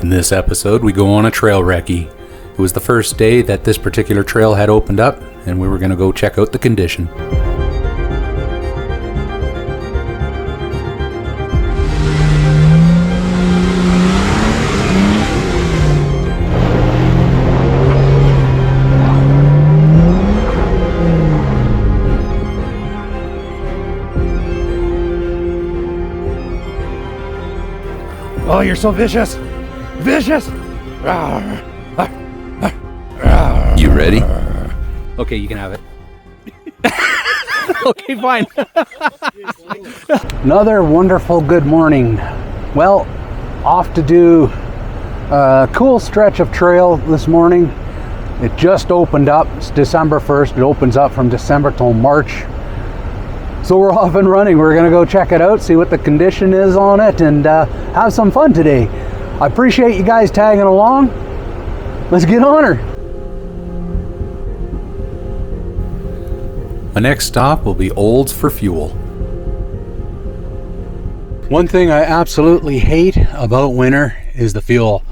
In this episode, we go on a trail recce. It was the first day that this particular trail had opened up, and we were going to go check out the condition. Oh, you're so vicious! Vicious! You ready? Okay, you can have it. Okay, fine. Another wonderful good morning. Well, off to do a cool stretch of trail this morning. It just opened up. It's December 1st. It opens up from December till March. So we're off and running. We're going to go check it out, see what the condition is on it, and have some fun today. I appreciate you guys tagging along. Let's get on her. My next stop will be Olds for fuel. One thing I absolutely hate about winter is the fuel.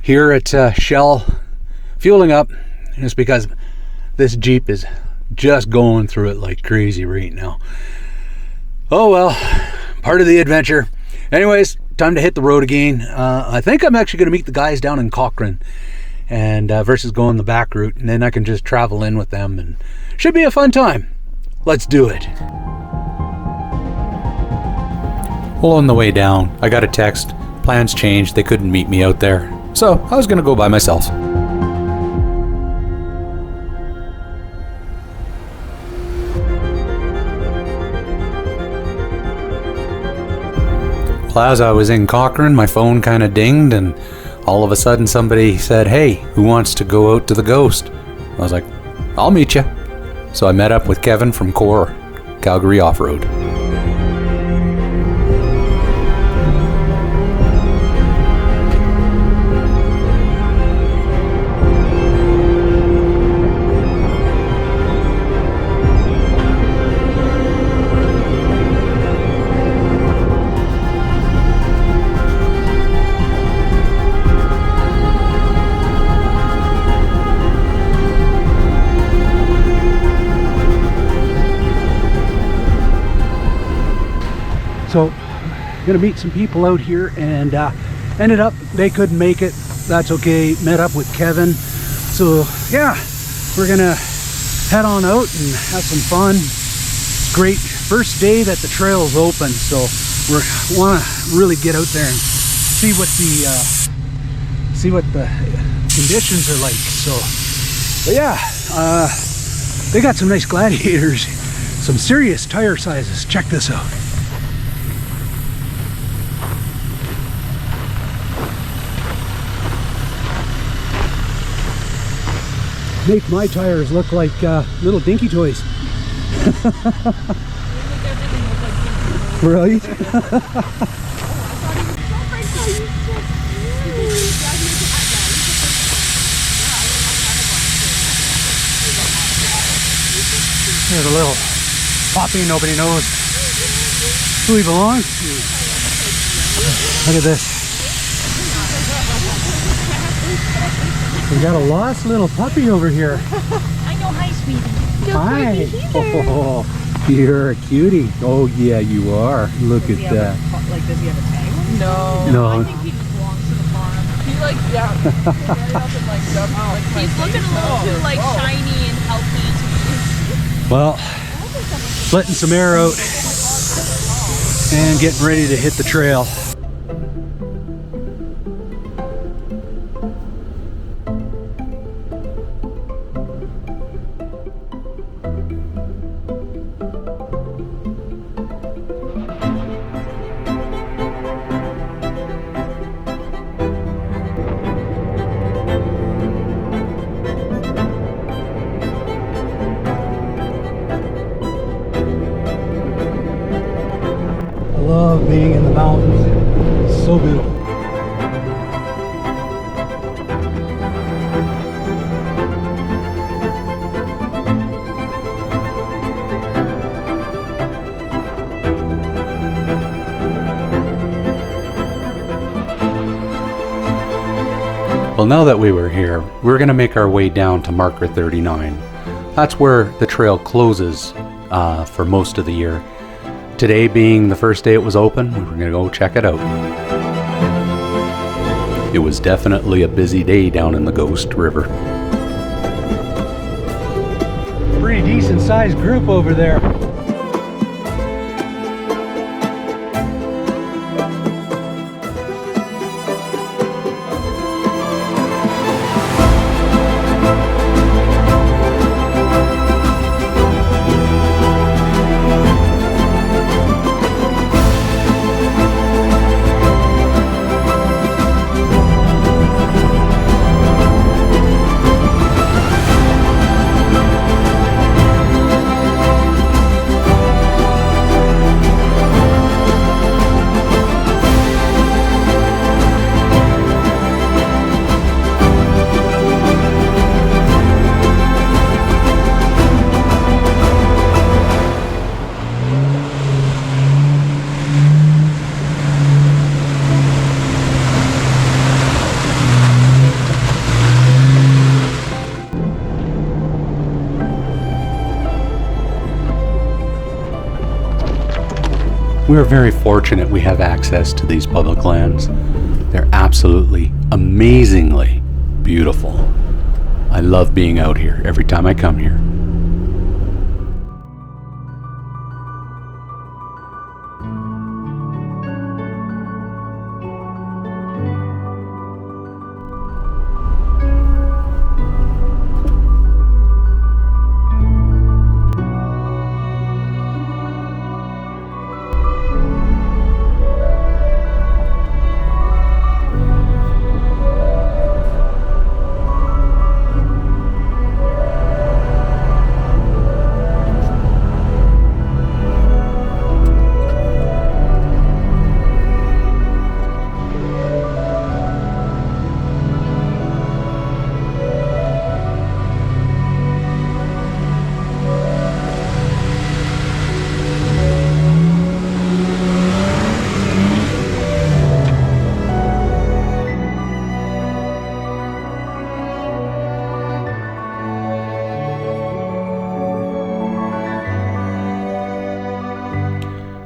Here at Shell, fueling up, and it's because this Jeep is just going through it like crazy right now. Oh well, part of the adventure. Anyways, time to hit the road again. I think I'm actually going to meet the guys down in Cochrane, and versus going the back route, and then I can just travel in with them, and should be a fun time. Let's do it. Well, on the way down, I got a text. Plans changed. They couldn't meet me out there. So I was going to go by myself. Well, as I was in Cochrane, my phone kind of dinged, and all of a sudden somebody said, "Hey, who wants to go out to the Ghost?" I was like, "I'll meet you." So I met up with Kevin from Core, Calgary Off-Road. So, gonna meet some people out here, and ended up they couldn't make it. That's okay. Met up with Kevin. So yeah, we're gonna head on out and have some fun. It's great first day that the trail's open, so we want to really get out there and see what the conditions are like. So, but yeah, they got some nice Gladiators, some serious tire sizes. Check this out. Make my tires look like little dinky toys. Right? There's a little puppy, nobody knows who he belongs to. Look at this. We got a lost little puppy over here. I know, hi sweetie. Hi. Oh, you're a cutie. Oh yeah, you are. Look at that. Like, does he have a tag? No. I think he just belongs to the farm. He like, yeah. He's looking a little too like shiny and healthy to me. Well, letting some air out and getting ready to hit the trail. I love being in the mountains. Well, now that we were here, we're going to make our way down to marker 39. That's where the trail closes for most of the year. Today being the first day it was open, we were going to go check it out. It was definitely a busy day down in the Ghost River. Pretty decent sized group over there. We're very fortunate we have access to these public lands. They're absolutely amazingly beautiful. I love being out here every time I come here.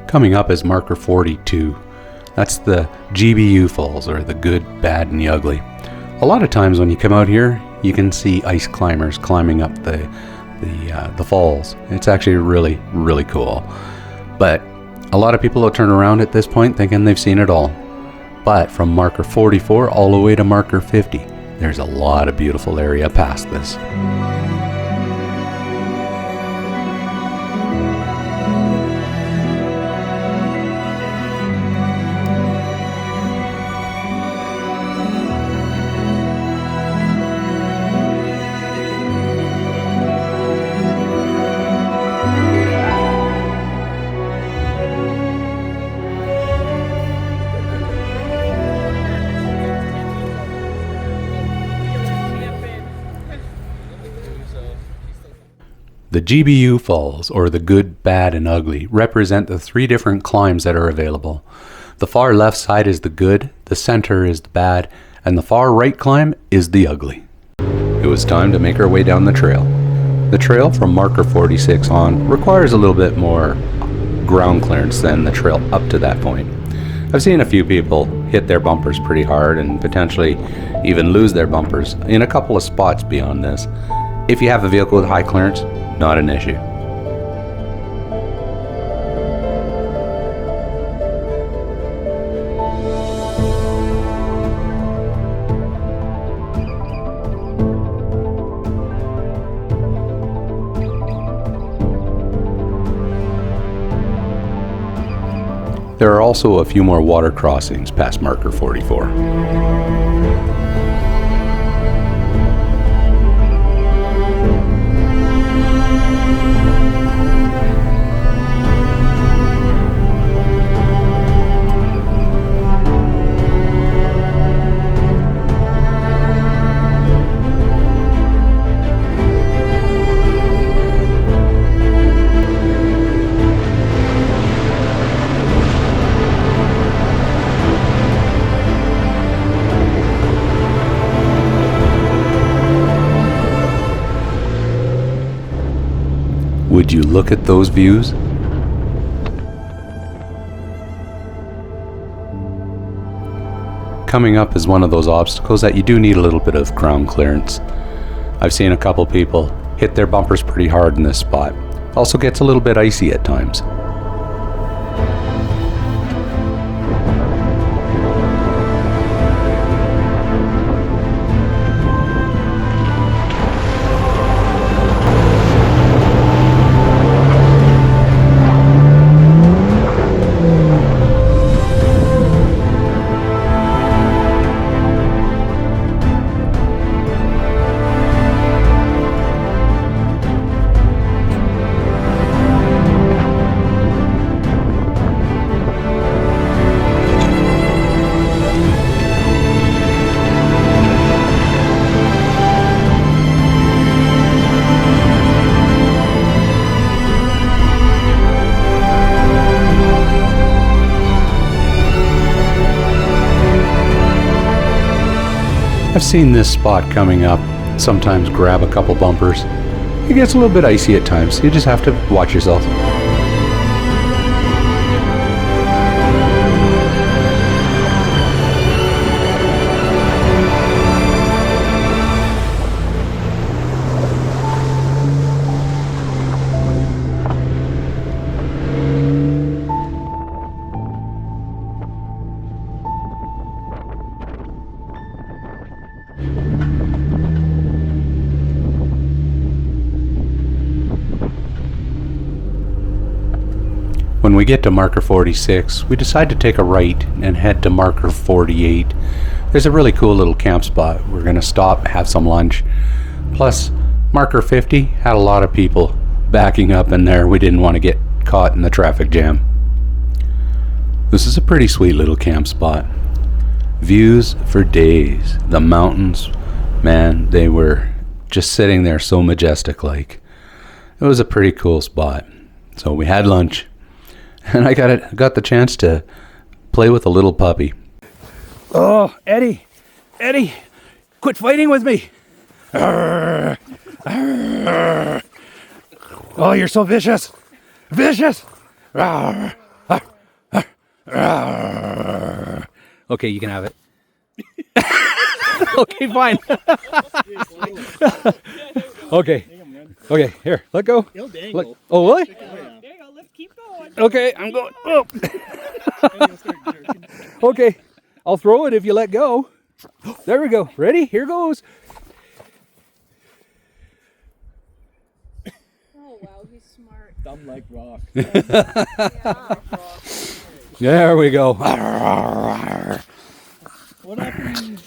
Coming up is marker 42. That's the GBU Falls, or the Good, Bad, and the Ugly. A lot of times when you come out here, you can see ice climbers climbing up the falls. It's actually really, really cool. But a lot of people will turn around at this point thinking they've seen it all. But from marker 44 all the way to marker 50, there's a lot of beautiful area past this. The GBU Falls, or the Good, Bad, and Ugly, represent the three different climbs that are available. The far left side is the good, the center is the bad, and the far right climb is the ugly. It was time to make our way down the trail. The trail from marker 46 on requires a little bit more ground clearance than the trail up to that point. I've seen a few people hit their bumpers pretty hard and potentially even lose their bumpers in a couple of spots beyond this. If you have a vehicle with high clearance, not an issue. There are also a few more water crossings past marker 44. Would you look at those views? Coming up is one of those obstacles that you do need a little bit of ground clearance. I've seen a couple people hit their bumpers pretty hard in this spot. Also gets a little bit icy at times. I've seen this spot coming up, sometimes grab a couple bumpers. It gets a little bit icy at times, you just have to watch yourself. When we get to marker 46, we decide to take a right and head to marker 48. There's a really cool little camp spot. We're going to stop, have some lunch. Plus, marker 50 had a lot of people backing up in there. We didn't want to get caught in the traffic jam. This is a pretty sweet little camp spot. Views for days. The mountains, man, they were just sitting there so majestic like. It was a pretty cool spot. So we had lunch. And I got the chance to play with a little puppy. Oh, Eddie, quit fighting with me. Arr, arr. Oh, you're so vicious. Arr, arr, arr, arr. Okay, you can have it. Okay, fine. Okay, here, let go. Oh, really? Keep going. Okay, I'm going. Oh. Okay, I'll throw it if you let go. There we go. Ready? Here goes. Oh wow, he's smart. Dumb like rock. Yeah. There we go. What happened?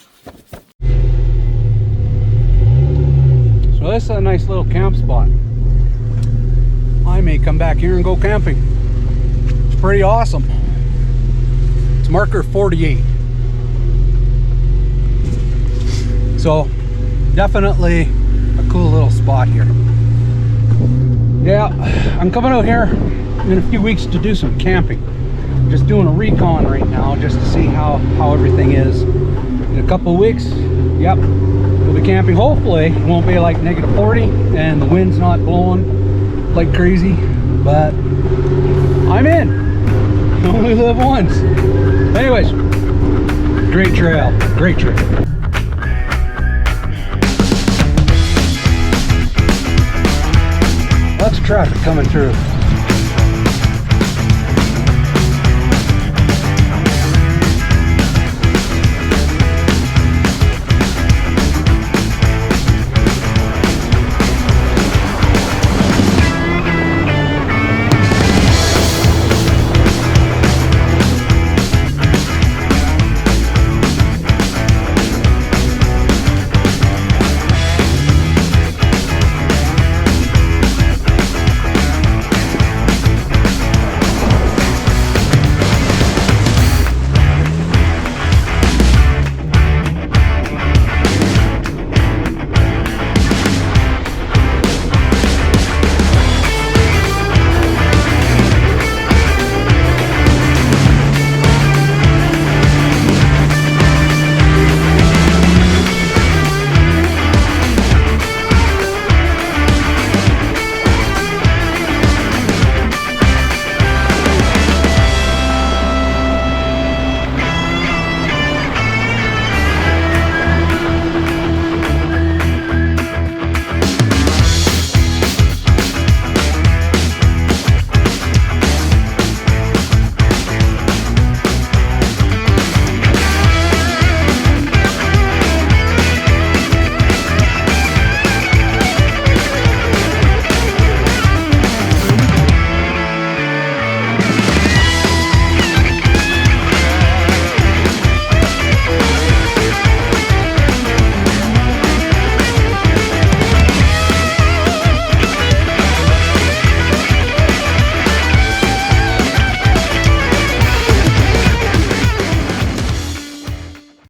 So this is a nice little camp spot. I may come back here and go camping. It's pretty awesome. It's marker 48. So definitely a cool little spot here. Yeah, I'm coming out here in a few weeks to do some camping. Just doing a recon right now just to see how everything is. In a couple of weeks, yep, we'll be camping. Hopefully it won't be like negative 40 and the wind's not blowing like crazy, but I'm in. Only live once. Anyways, great trail. Lots of traffic coming through.